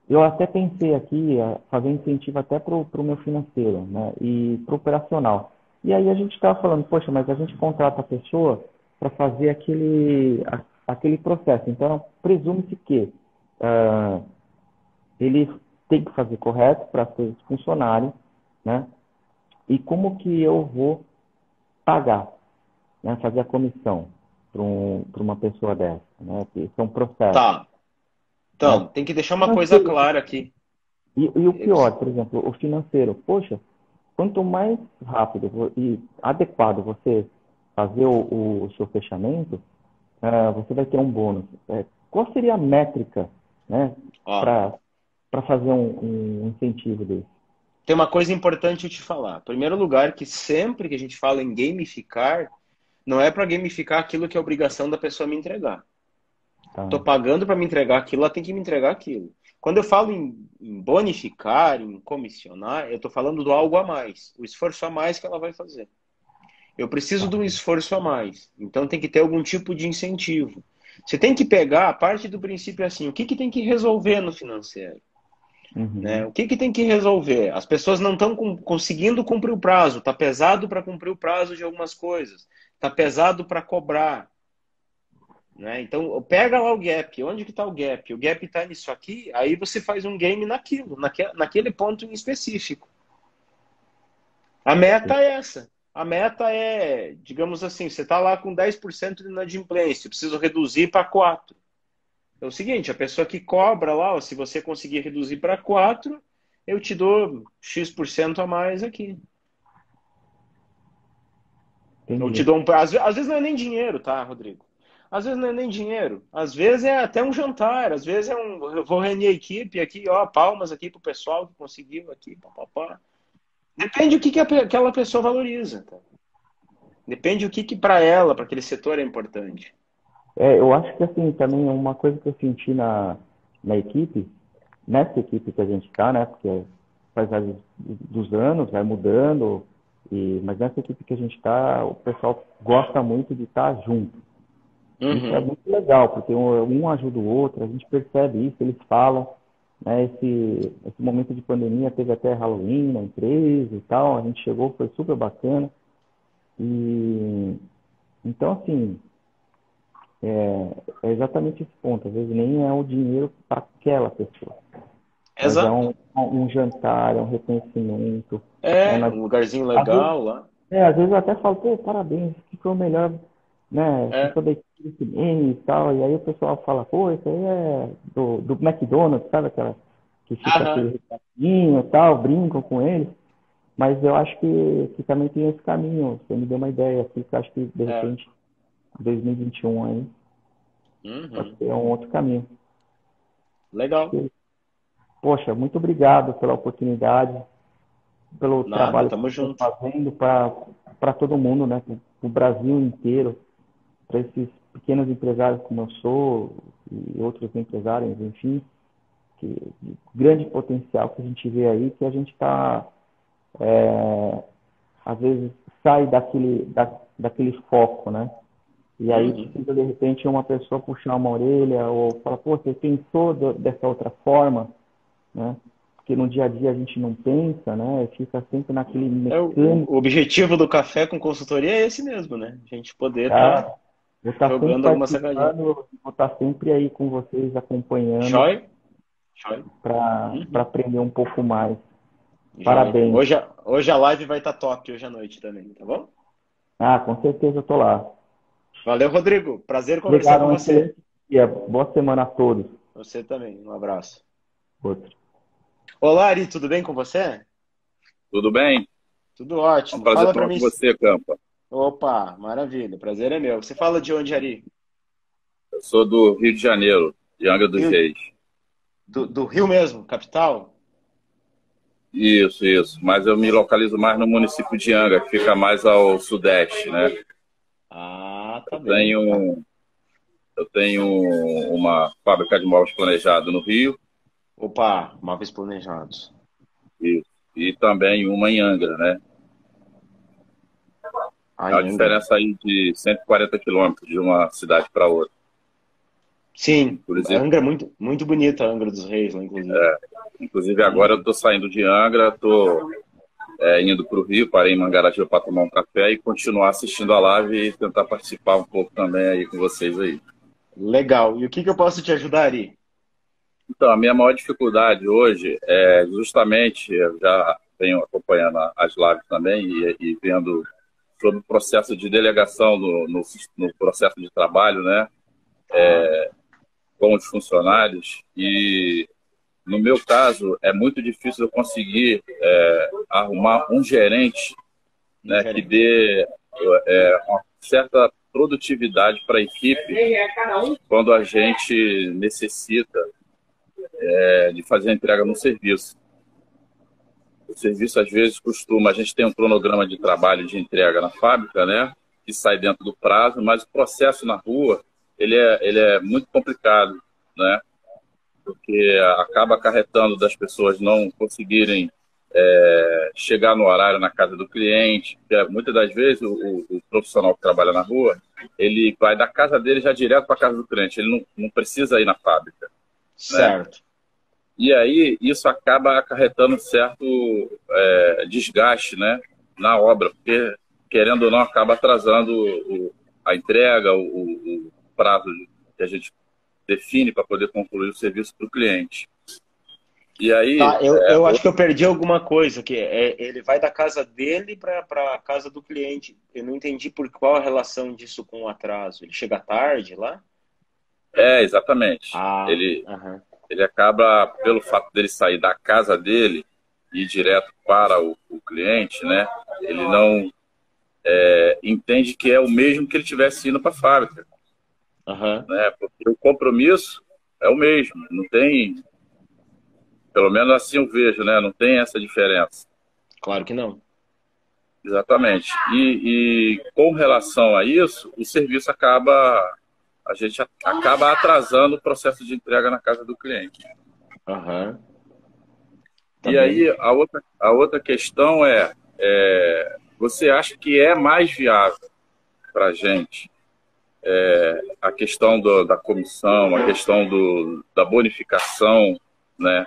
Eu até pensei aqui fazer incentivo até para o meu financeiro, né? E para o operacional. E aí a gente estava falando, poxa, mas a gente contrata a pessoa para fazer aquele processo. Então, presume-se que ele tem que fazer correto para ser funcionário, né? E como que eu vou pagar, né? Fazer a comissão para uma pessoa dessa, né? Que são processos, Tá. né? Então, tem que deixar uma coisa clara aqui. E o pior, por exemplo, o financeiro. Poxa, quanto mais rápido e adequado você fazer o seu fechamento, você vai ter um bônus. Qual seria a métrica, né, Ó, para fazer um incentivo desse? tem uma coisa importante eu te falar. Primeiro lugar, que sempre que a gente fala em gamificar, não é para gamificar aquilo que é obrigação da pessoa me entregar. Tá. Tô pagando para me entregar aquilo, ela tem que me entregar aquilo. Quando eu falo em bonificar, em comissionar, eu estou falando do algo a mais, o esforço a mais que ela vai fazer. Eu preciso de um esforço a mais, então tem que ter algum tipo de incentivo. Você tem que pegar a parte do princípio assim, o que tem que resolver no financeiro? Né? Uhum. O que tem que resolver? As pessoas não estão conseguindo cumprir o prazo, está pesado para cumprir o prazo de algumas coisas, está pesado para cobrar. Né? Então, pega lá o gap. Onde que está o gap? O gap está nisso aqui, aí você faz um game naquilo, naquele ponto em específico. A meta é essa. A meta é, digamos assim, você está lá com 10% de inadimplência, eu preciso reduzir para 4%. É o seguinte, a pessoa que cobra lá, ó, se você conseguir reduzir para 4%, eu te dou X% a mais aqui. Eu te Entendi. dou um. Às vezes não é nem dinheiro, tá, Rodrigo? Às vezes não é nem dinheiro. Às vezes é até um jantar. Às vezes é um. Eu vou reunir a equipe aqui, ó, palmas aqui pro pessoal que conseguiu aqui, papapá. Depende do que aquela pessoa valoriza, tá? Depende o que para ela, para aquele setor é importante. Eu acho que assim, também uma coisa que eu senti na equipe, nessa equipe que a gente está, né? Porque faz dos anos, vai mudando, mas nessa equipe que a gente está, o pessoal gosta muito de estar junto. Isso é Uhum. muito legal, porque um ajuda o outro, a gente percebe isso, eles falam, né? Esse momento de pandemia teve até Halloween na empresa e tal, a gente chegou, foi super bacana. E então, assim, é exatamente esse ponto. Às vezes nem é o dinheiro para aquela pessoa, mas é Exato. um jantar, é um reconhecimento. Né? É, um lugarzinho Às vezes, legal lá. às vezes eu até falo, pô, parabéns, que foi o melhor, né? Você É. foi da equipe do cinema e tal. E aí o pessoal fala, pô, isso aí é do McDonald's, sabe aquela que fica Aham. aquele recadinho e tal, brincam com eles. Mas eu acho que também tem esse caminho. Você me deu uma ideia aqui, que eu acho que de É. repente 2021 aí pode Uhum. ser um outro caminho. Legal. Poxa, muito obrigado pela oportunidade, pelo Nada, trabalho que tamo você está junto. fazendo para todo mundo, né? Para o Brasil inteiro, para esses pequenos empresários como eu sou e outros empresários, enfim, grande potencial que a gente vê aí, que a gente está, às vezes, sai daquele foco, né? E aí Uhum. precisa, de repente, uma pessoa puxar uma orelha ou falar, pô, você pensou dessa outra forma, né? Porque no dia a dia a gente não pensa, né? Fica sempre naquele É, mecânico, o objetivo do café com consultoria é esse mesmo, né? A gente poder estar tá? Vou estar sempre jogando alguma sacadinha. participando, vou estar sempre aí com vocês, acompanhando, Joia? Joia. para Uhum. aprender um pouco mais. Joia. Parabéns. Hoje a live vai estar top, hoje à noite também, tá bom? Ah, com certeza eu tô lá. Valeu, Rodrigo. Prazer conversar Obrigado, com um você. excelente dia. Boa semana a todos. Você também. Um abraço. Outro. Olá, Ari, tudo bem com você? Tudo bem? Tudo É um ótimo. prazer Fala pra falar mim. com você, Campa. Opa, maravilha. Prazer é meu. Você fala de onde, Ari? Eu sou do Rio de Janeiro, de Angra dos Rio, Reis. do Rio mesmo, capital? Isso, isso. Mas eu me localizo mais no município de Angra, que fica mais ao sudeste, né? Ah, tá Eu bem. tenho, eu tenho uma fábrica de móveis planejado no Rio Opa, móveis planejados. e, e também uma em Angra, né? É uma Ainda. diferença aí de 140 quilômetros de uma cidade para outra. Sim, Inclusive, Angra é muito, muito bonita, a Angra dos Reis, lá, inclusive. inclusive agora eu Uhum. estou saindo de Angra, estou indo para o Rio, parei em Mangaratiba para tomar um café e continuar assistindo a live e tentar participar um pouco também aí com vocês aí. Legal. E o que eu posso te ajudar, Ari? Então, a minha maior dificuldade hoje é justamente, eu já venho acompanhando as lives também e vendo sobre o processo de delegação no processo de trabalho, né, Tá. com os funcionários. E no meu caso, é muito difícil eu conseguir arrumar um gerente, né, que dê uma certa produtividade para a equipe quando a gente necessita de fazer a entrega no serviço. O serviço, às vezes, a gente tem um cronograma de trabalho de entrega na fábrica, né, que sai dentro do prazo, mas o processo na rua, ele é muito complicado, né, porque acaba acarretando das pessoas não conseguirem chegar no horário na casa do cliente, porque muitas das vezes o profissional que trabalha na rua, ele vai da casa dele já direto para a casa do cliente, ele não precisa ir na fábrica. Certo. Né? E aí isso acaba acarretando um certo desgaste, né, na obra, porque, querendo ou não, acaba atrasando a entrega, o prazo que a gente define para poder concluir o serviço para o cliente. E aí, eu acho que eu perdi alguma coisa, que ele vai da casa dele para a casa do cliente. Eu não entendi por qual a relação disso com o atraso. Ele chega tarde lá? Exatamente. Ele acaba, pelo fato dele sair da casa dele e ir direto para o cliente, né? Ele não entende que é o mesmo que ele tivesse indo para a fábrica. Né? Porque o compromisso é o mesmo, não tem... Pelo menos assim eu vejo, né? Não tem essa diferença. Claro que não. Exatamente. E com relação a isso, o serviço a gente acaba atrasando o processo de entrega na casa do cliente. E aí, a outra questão você acha que é mais viável para a gente a questão da comissão, a questão da bonificação, né?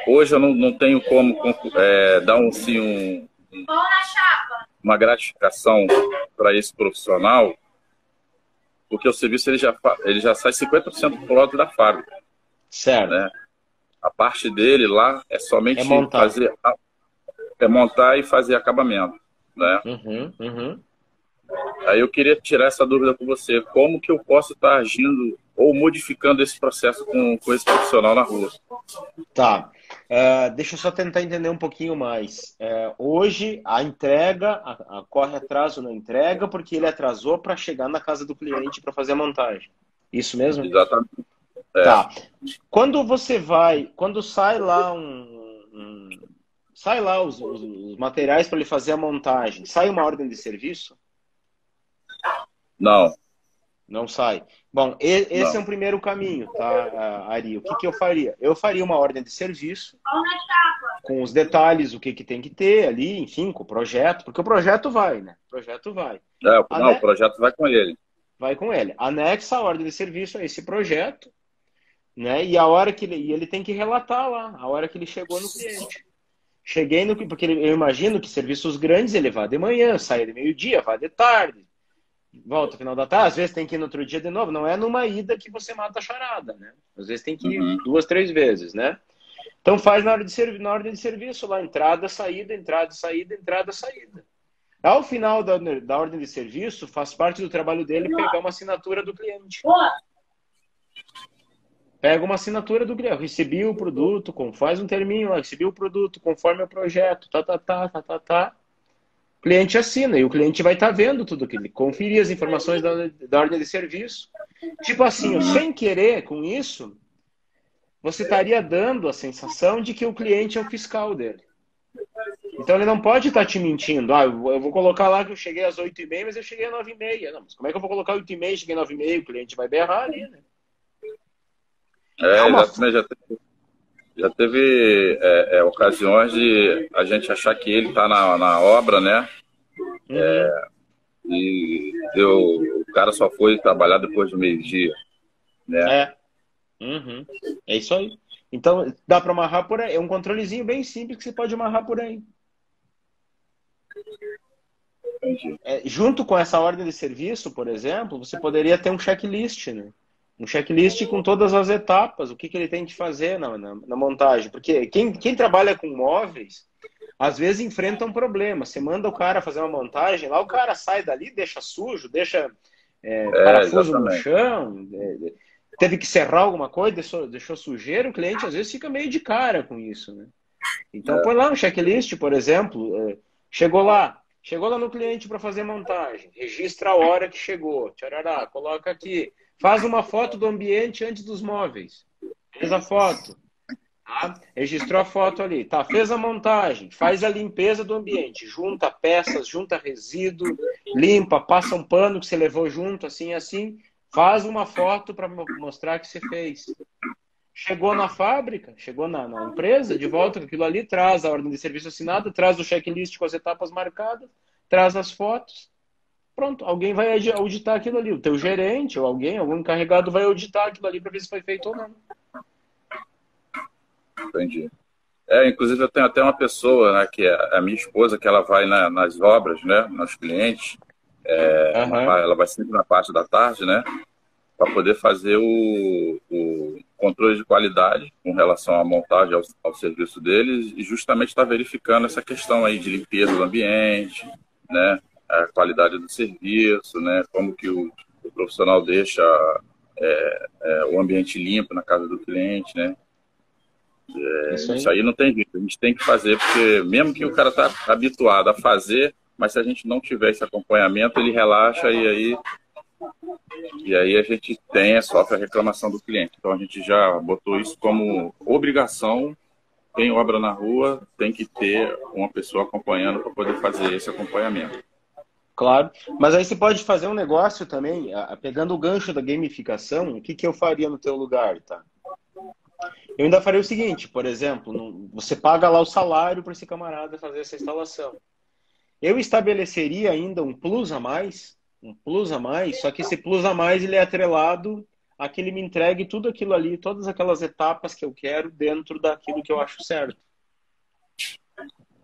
Hoje eu não tenho como dar uma gratificação para esse profissional, porque o serviço ele já sai 50% pro lado da fábrica. Certo. Né? A parte dele lá é somente montar e fazer acabamento. Né? Aí eu queria tirar essa dúvida com você. Como que eu posso estar agindo ou modificando esse processo com esse profissional na rua? Tá. Deixa eu só tentar entender um pouquinho mais. Hoje, a entrega, corre atraso na entrega porque ele atrasou para chegar na casa do cliente para fazer a montagem. Isso mesmo? Exatamente. Tá. Quando sai lá os materiais para ele fazer a montagem, sai uma ordem de serviço? Não. Não sai. Bom, esse é um primeiro caminho, tá, Ari? O que eu faria? Eu faria uma ordem de serviço com os detalhes, o que tem que ter ali, enfim, com o projeto, porque o projeto vai, né? O projeto vai. O projeto vai com ele. Vai com ele. Anexa a ordem de serviço a esse projeto, né? E a hora que ele tem que relatar lá, a hora que ele chegou no cliente. Porque eu imagino que serviços grandes ele vai de manhã, sai de meio-dia, vai de tarde. Volta no final da tarde, às vezes tem que ir no outro dia de novo. Não é numa ida que você mata a charada, né? Às vezes tem que ir 2, 3 vezes, né? Então faz na ordem de serviço lá, entrada, saída, entrada, saída, entrada, saída. Ao final da ordem de serviço, faz parte do trabalho dele pegar uma assinatura do cliente. Pega uma assinatura do cliente. Recebi o produto, faz um terminho lá, recebi o produto conforme o projeto, O cliente assina e o cliente vai estar vendo tudo aquilo, conferir as informações da ordem de serviço. Tipo assim, sem querer com isso, você estaria dando a sensação de que o cliente é o fiscal dele. Então ele não pode estar te mentindo. Eu vou colocar lá que eu cheguei às 8h30, mas eu cheguei às 9h30. Não, mas como é que eu vou colocar 8h30 e cheguei às 9h30? O cliente vai berrar ali, né? Já teve ocasiões de a gente achar que ele está na obra, né? E o cara só foi trabalhar depois do meio-dia, né? É isso aí. Então, dá para amarrar por aí. É um controlezinho bem simples que você pode amarrar por aí. Junto com essa ordem de serviço, por exemplo, você poderia ter um checklist, né? Um checklist com todas as etapas, o que ele tem que fazer na montagem. Porque quem trabalha com móveis, às vezes enfrenta um problema. Você manda o cara fazer uma montagem, lá o cara sai dali, deixa sujo, deixa parafuso no chão. teve que serrar alguma coisa, deixou sujeira, o cliente às vezes fica meio de cara com isso, né? Então põe lá um checklist, por exemplo, chegou lá no cliente para fazer montagem, registra a hora que chegou, tcharará, coloca aqui, faz uma foto do ambiente antes dos móveis, fez a foto, tá? Registrou a foto ali, tá? Fez a montagem, faz a limpeza do ambiente, junta peças, junta resíduo, limpa, passa um pano que você levou junto, assim, assim, faz uma foto para mostrar que você fez. Chegou na fábrica, chegou na empresa, de volta com aquilo ali, traz a ordem de serviço assinada, traz o checklist com as etapas marcadas, traz as fotos. Pronto, alguém vai auditar aquilo ali. O teu gerente ou algum encarregado vai auditar aquilo ali para ver se foi feito ou não. Entendi. Inclusive eu tenho até uma pessoa, né, que é a minha esposa, que ela vai nas obras, né, nos clientes, ela vai sempre na parte da tarde, né, para poder fazer o controle de qualidade com relação à montagem ao serviço deles e justamente está verificando essa questão aí de limpeza do ambiente, né, a qualidade do serviço, né, como que o profissional deixa o ambiente limpo na casa do cliente, né. Isso aí não tem jeito, a gente tem que fazer, porque mesmo que o cara está habituado a fazer, mas se a gente não tiver esse acompanhamento, ele relaxa e aí a gente sofre a reclamação do cliente. Então a gente já botou isso como obrigação. Tem obra na rua, tem que ter uma pessoa acompanhando para poder fazer esse acompanhamento. Claro, mas aí você pode fazer um negócio também, pegando o gancho da gamificação, o que eu faria no teu lugar, tá? Eu ainda faria o seguinte, por exemplo, você paga lá o salário para esse camarada fazer essa instalação. Eu estabeleceria ainda um plus a mais, só que esse plus a mais ele é atrelado a que ele me entregue tudo aquilo ali, todas aquelas etapas que eu quero dentro daquilo que eu acho certo.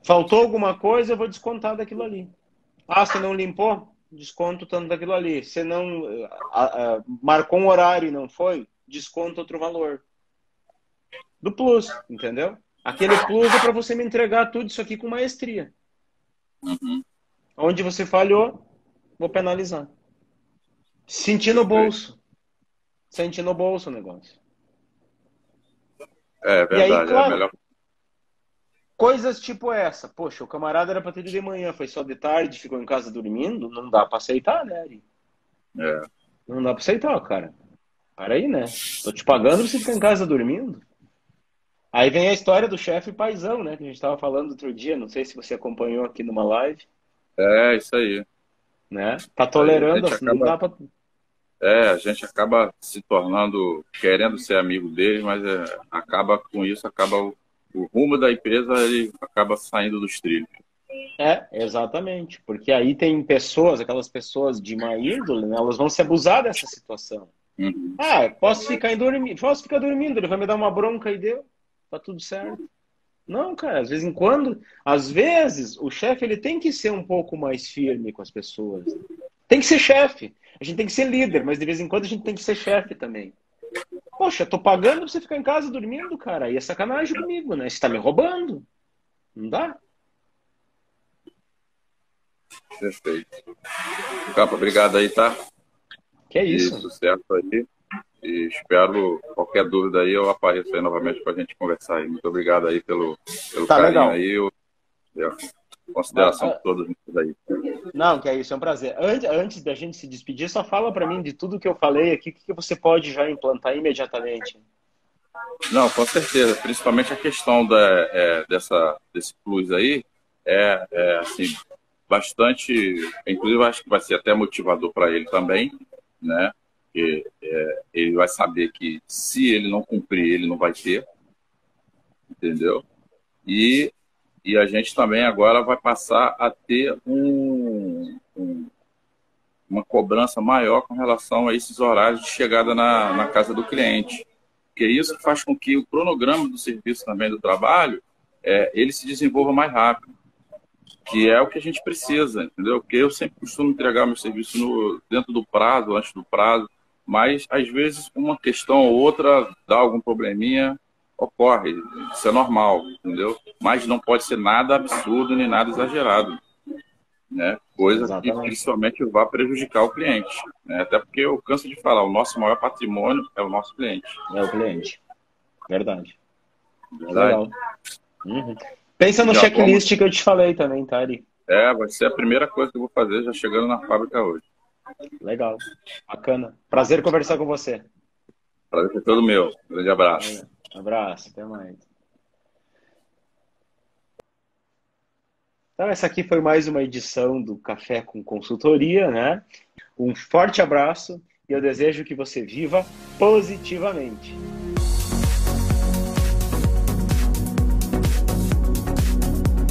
Faltou alguma coisa, eu vou descontar daquilo ali. Ah, você não limpou? Desconto tanto daquilo ali. Você não marcou um horário e não foi? Desconta outro valor. Do plus, entendeu? Aquele plus é para você me entregar tudo isso aqui com maestria. Onde você falhou, vou penalizar. Sentir no bolso. Sentir no bolso o negócio. É verdade, e aí, claro, é melhor. Coisas tipo essa. Poxa, o camarada era para ter ido de manhã, foi só de tarde, ficou em casa dormindo. Não dá para aceitar, né, Ari? Não dá para aceitar, cara. Para aí, né? Tô te pagando pra você ficar em casa dormindo. Aí vem a história do chefe paizão, né? Que a gente estava falando outro dia. Não sei se você acompanhou aqui numa live. Isso aí. Né? Tá tolerando, assim, não dá pra... a gente acaba se tornando, querendo ser amigo dele, mas acaba com isso, o rumo da empresa, ele acaba saindo dos trilhos. Exatamente. Porque aí tem pessoas, aquelas pessoas de má índole, né? Elas vão se abusar dessa situação. Posso ficar dormindo, ele vai me dar uma bronca e deu. Tá tudo certo. Não, cara, às vezes o chefe ele tem que ser um pouco mais firme com as pessoas. Tem que ser chefe. A gente tem que ser líder, mas de vez em quando a gente tem que ser chefe também. Poxa, tô pagando pra você ficar em casa dormindo, cara. Aí é sacanagem comigo, né? Você tá me roubando. Não dá? Perfeito. Capa, obrigado aí, tá? Que é isso. Sucesso aí. E espero, qualquer dúvida aí, eu apareço aí novamente para a gente conversar aí. Muito obrigado aí pelo carinho legal. aí. Consideração de todos aí. Não, que é isso, é um prazer. Antes da gente se despedir, só fala para mim de tudo que eu falei aqui, o que você pode já implantar imediatamente. Não, com certeza. Principalmente a questão desse plus aí assim, bastante... Inclusive, acho que vai ser até motivador para ele também, né? Porque ele vai saber que se ele não cumprir, ele não vai ter, entendeu? E a gente também agora vai passar a ter uma cobrança maior com relação a esses horários de chegada na casa do cliente. Porque isso faz com que o cronograma do serviço também do trabalho, ele se desenvolva mais rápido, que é o que a gente precisa, entendeu? Porque eu sempre costumo entregar meu serviço dentro do prazo, antes do prazo, mas, às vezes, uma questão ou outra dá algum probleminha, ocorre. Isso é normal, entendeu? Mas não pode ser nada absurdo nem nada exagerado. né? Coisa que Exatamente. principalmente vai prejudicar o cliente, né? Até porque eu canso de falar, o nosso maior patrimônio é o nosso cliente. É o cliente. Verdade. Verdade? Legal. Uhum. Pensa no Já checklist que eu te falei também, tá, Ari? vai ser a primeira coisa que eu vou fazer já chegando na fábrica hoje. Legal. Bacana. Prazer conversar com você. Prazer é todo meu. Grande abraço. Abraço. Até mais. Então, essa aqui foi mais uma edição do Café com Consultoria, né? Um forte abraço e eu desejo que você viva positivamente.